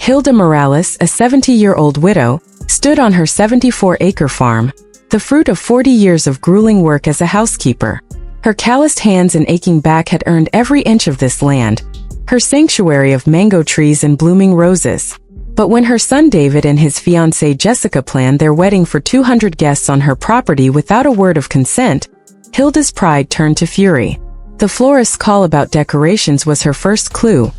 Hilda Morales, a 70-year-old widow, stood on her 74-acre farm, the fruit of 40 years of grueling work as a housekeeper. Her calloused hands and aching back had earned every inch of this land, her sanctuary of mango trees and blooming roses. But when her son David and his fiancée Jessica planned their wedding for 200 guests on her property without a word of consent, Hilda's pride turned to fury. The florist's call about decorations was her first clue.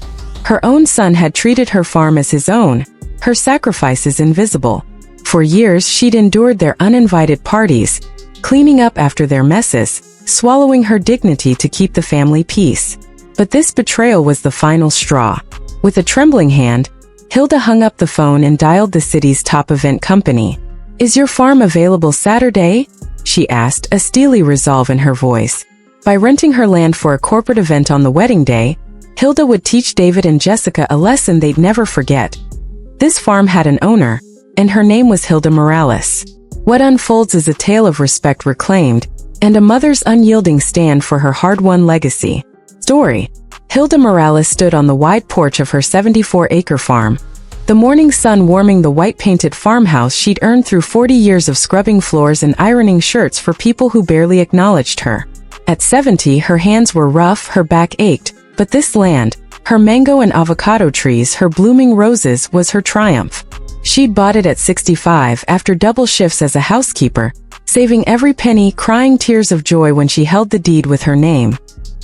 Her own son had treated her farm as his own, her sacrifices invisible. For years she'd endured their uninvited parties, cleaning up after their messes, swallowing her dignity to keep the family peace. But this betrayal was the final straw. With a trembling hand, Hilda hung up the phone and dialed the city's top event company. "Is your farm available Saturday?" she asked, a steely resolve in her voice. By renting her land for a corporate event on the wedding day, Hilda would teach David and Jessica a lesson they'd never forget. This farm had an owner, and her name was Hilda Morales. What unfolds is a tale of respect reclaimed, and a mother's unyielding stand for her hard-won legacy. Story: Hilda Morales stood on the wide porch of her 74-acre farm, the morning sun warming the white-painted farmhouse she'd earned through 40 years of scrubbing floors and ironing shirts for people who barely acknowledged her. At 70, her hands were rough, her back ached, but this land, her mango and avocado trees, her blooming roses, was her triumph. She'd bought it at 65 after double shifts as a housekeeper, saving every penny, crying tears of joy when she held the deed with her name.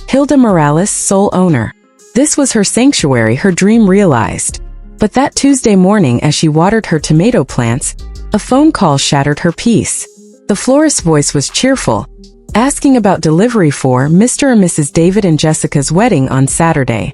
Hilda Morales, sole owner. This was her sanctuary, her dream realized. But that Tuesday morning, as she watered her tomato plants, a phone call shattered her peace. The florist's voice was cheerful, asking about delivery for Mr. and Mrs. David and Jessica's wedding on Saturday.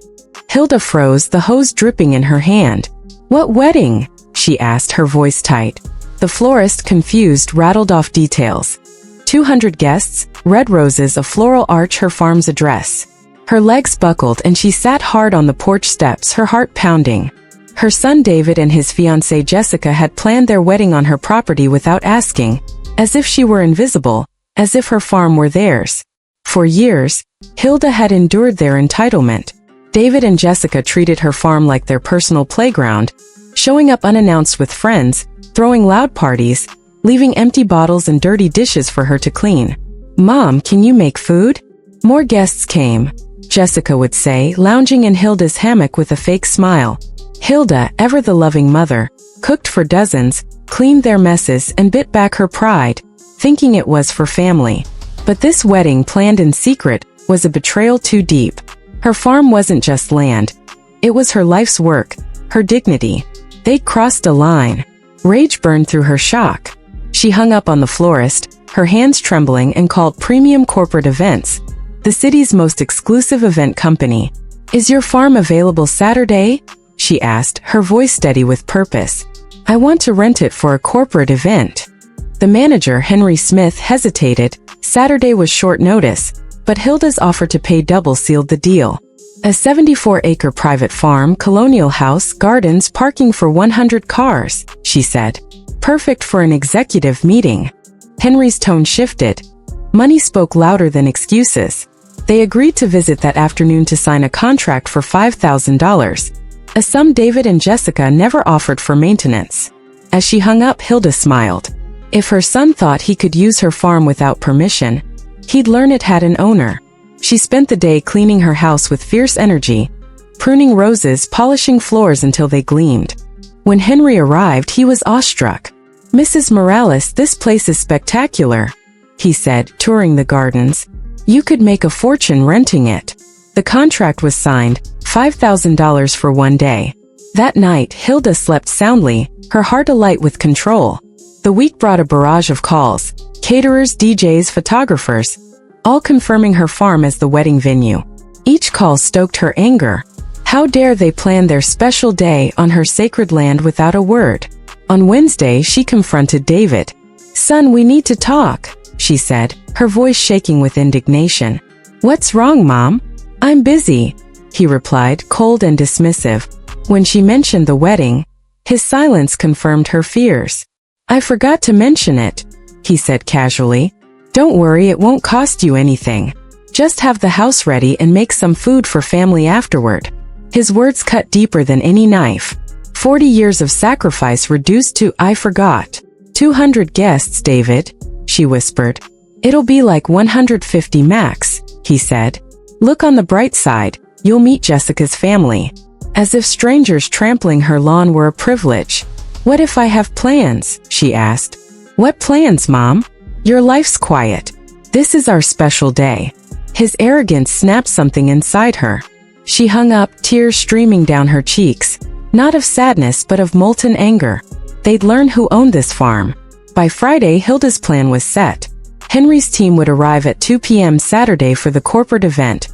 Hilda froze, the hose dripping in her hand. "What wedding?" she asked, her voice tight. The florist, confused, rattled off details. 200 guests, red roses, a floral arch, her farm's address. Her legs buckled and she sat hard on the porch steps, her heart pounding. Her son David and his fiancée Jessica had planned their wedding on her property without asking, as if she were invisible, as if her farm were theirs. For years, Hilda had endured their entitlement. David and Jessica treated her farm like their personal playground, showing up unannounced with friends, throwing loud parties, leaving empty bottles and dirty dishes for her to clean. "Mom, can you make food?" More guests came, Jessica would say, lounging in Hilda's hammock with a fake smile. Hilda, ever the loving mother, cooked for dozens, cleaned their messes, and bit back her pride, thinking it was for family. But this wedding, planned in secret, was a betrayal too deep. Her farm wasn't just land. It was her life's work, her dignity. They'd crossed a line. Rage burned through her, shock. She hung up on the florist, her hands trembling, and called Premium Corporate Events, the city's most exclusive event company. "Is your farm available Saturday?" she asked, her voice steady with purpose. "I want to rent it for a corporate event." The manager, Henry Smith, hesitated. Saturday was short notice, but Hilda's offer to pay double sealed the deal. A 74-acre private farm, colonial house, gardens, parking for 100 cars, she said. Perfect for an executive meeting. Henry's tone shifted. Money spoke louder than excuses. They agreed to visit that afternoon to sign a contract for $5,000, a sum David and Jessica never offered for maintenance. As she hung up, Hilda smiled. If her son thought he could use her farm without permission, he'd learn it had an owner. She spent the day cleaning her house with fierce energy, pruning roses, polishing floors until they gleamed. When Henry arrived, he was awestruck. "Mrs. Morales, this place is spectacular," he said, touring the gardens. "You could make a fortune renting it." The contract was signed, $5,000 for one day. That night, Hilda slept soundly, her heart alight with control. The week brought a barrage of calls, caterers, DJs, photographers, all confirming her farm as the wedding venue. Each call stoked her anger. How dare they plan their special day on her sacred land without a word? On Wednesday, she confronted David. "Son, we need to talk," she said, her voice shaking with indignation. "What's wrong, Mom?" "I'm busy," he replied, cold and dismissive. When she mentioned the wedding, his silence confirmed her fears. "I forgot to mention it," he said casually. "Don't worry, it won't cost you anything. Just have the house ready and make some food for family afterward." His words cut deeper than any knife. 40 years of sacrifice reduced to, I forgot. 200 guests, David, she whispered. It'll be like 150 max, he said. Look on the bright side, you'll meet Jessica's family. As if strangers trampling her lawn were a privilege. What if I have plans? She asked. What plans, Mom? Your life's quiet. This is our special day. His arrogance snapped something inside her. She hung up, tears streaming down her cheeks. Not of sadness but of molten anger. They'd learn who owned this farm. By Friday, Hilda's plan was set. Henry's team would arrive at 2 p.m. Saturday for the corporate event,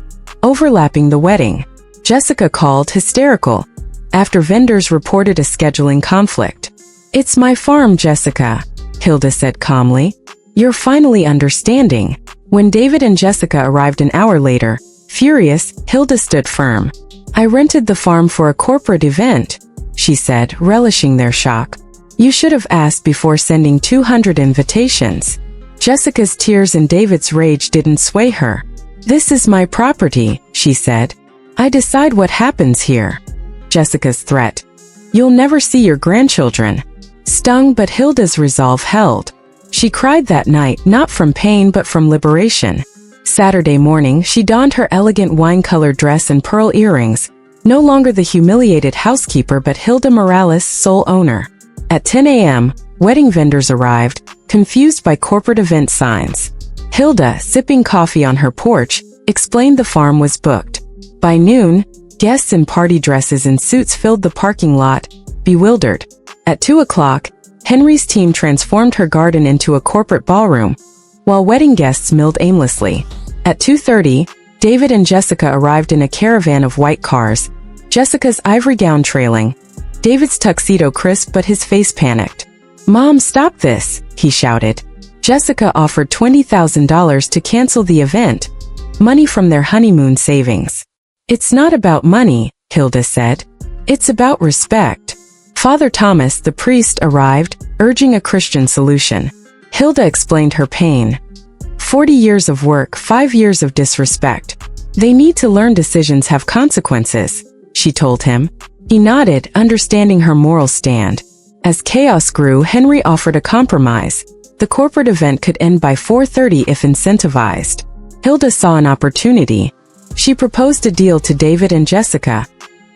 overlapping the wedding. Jessica called, hysterical, after vendors reported a scheduling conflict. It's my farm, Jessica, Hilda said calmly. You're finally understanding. When David and Jessica arrived an hour later, furious, Hilda stood firm. I rented the farm for a corporate event, she said, relishing their shock. You should have asked before sending 200 invitations. Jessica's tears and David's rage didn't sway her. This is my property, she said. I decide what happens here. Jessica's threat. You'll never see your grandchildren. Stung, but Hilda's resolve held. She cried that night, not from pain but from liberation. Saturday morning, she donned her elegant wine-colored dress and pearl earrings, no longer the humiliated housekeeper but Hilda Morales, sole owner. At 10 a.m., wedding vendors arrived, confused by corporate event signs. Hilda, sipping coffee on her porch, explained the farm was booked. By noon, guests in party dresses and suits filled the parking lot, bewildered. At 2 o'clock, Henry's team transformed her garden into a corporate ballroom, while wedding guests milled aimlessly. At 2:30, David and Jessica arrived in a caravan of white cars, Jessica's ivory gown trailing, David's tuxedo crisp but his face panicked. Mom, stop this, he shouted. Jessica offered $20,000 to cancel the event, money from their honeymoon savings. It's not about money, Hilda said. It's about respect. Father Thomas, the priest, arrived, urging a Christian solution. Hilda explained her pain. 40 years of work, 5 years of disrespect. They need to learn decisions have consequences, she told him. He nodded, understanding her moral stand. As chaos grew, Henry offered a compromise. The corporate event could end by 4:30 if incentivized. Hilda saw an opportunity. She proposed a deal to David and Jessica.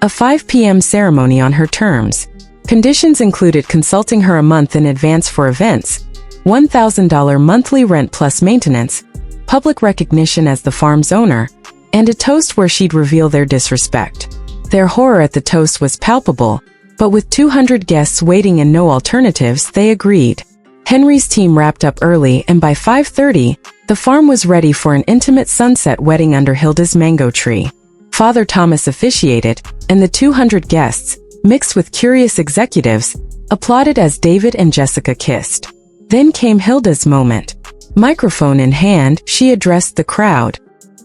A 5 p.m. ceremony on her terms. Conditions included consulting her a month in advance for events, $1,000 monthly rent plus maintenance, public recognition as the farm's owner, and a toast where she'd reveal their disrespect. Their horror at the toast was palpable, but with 200 guests waiting and no alternatives, they agreed. Henry's team wrapped up early, and by 5:30, the farm was ready for an intimate sunset wedding under Hilda's mango tree. Father Thomas officiated, and the 200 guests, mixed with curious executives, applauded as David and Jessica kissed. Then came Hilda's moment. Microphone in hand, she addressed the crowd.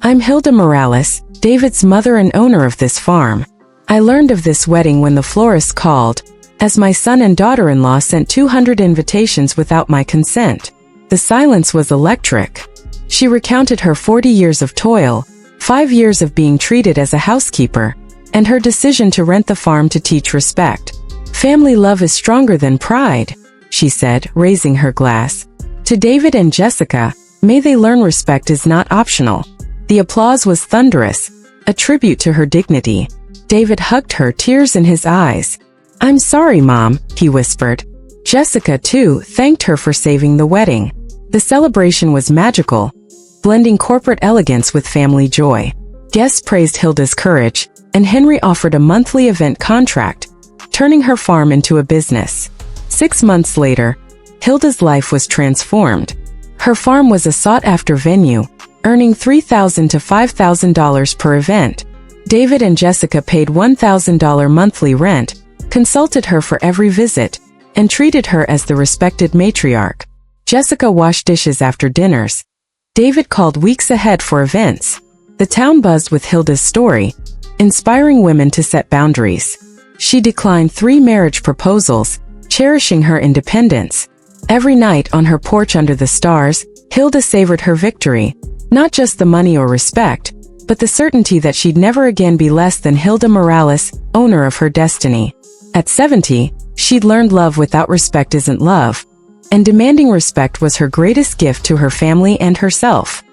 I'm Hilda Morales, David's mother and owner of this farm. I learned of this wedding when the florist called, as my son and daughter-in-law sent 200 invitations without my consent. The silence was electric. She recounted her 40 years of toil, 5 years of being treated as a housekeeper, and her decision to rent the farm to teach respect. Family love is stronger than pride, she said, raising her glass. To David and Jessica, may they learn respect is not optional. The applause was thunderous, a tribute to her dignity. David hugged her, tears in his eyes. I'm sorry, Mom, he whispered. Jessica, too, thanked her for saving the wedding. The celebration was magical, blending corporate elegance with family joy. Guests praised Hilda's courage, and Henry offered a monthly event contract, turning her farm into a business. 6 months later, Hilda's life was transformed. Her farm was a sought-after venue, earning $3,000 to $5,000 per event. David and Jessica paid $1,000 monthly rent, consulted her for every visit, and treated her as the respected matriarch. Jessica washed dishes after dinners. David called weeks ahead for events. The town buzzed with Hilda's story, inspiring women to set boundaries. She declined 3 marriage proposals, cherishing her independence. Every night on her porch under the stars, Hilda savored her victory, not just the money or respect, but the certainty that she'd never again be less than Hilda Morales, owner of her destiny. At 70, she'd learned love without respect isn't love, and demanding respect was her greatest gift to her family and herself.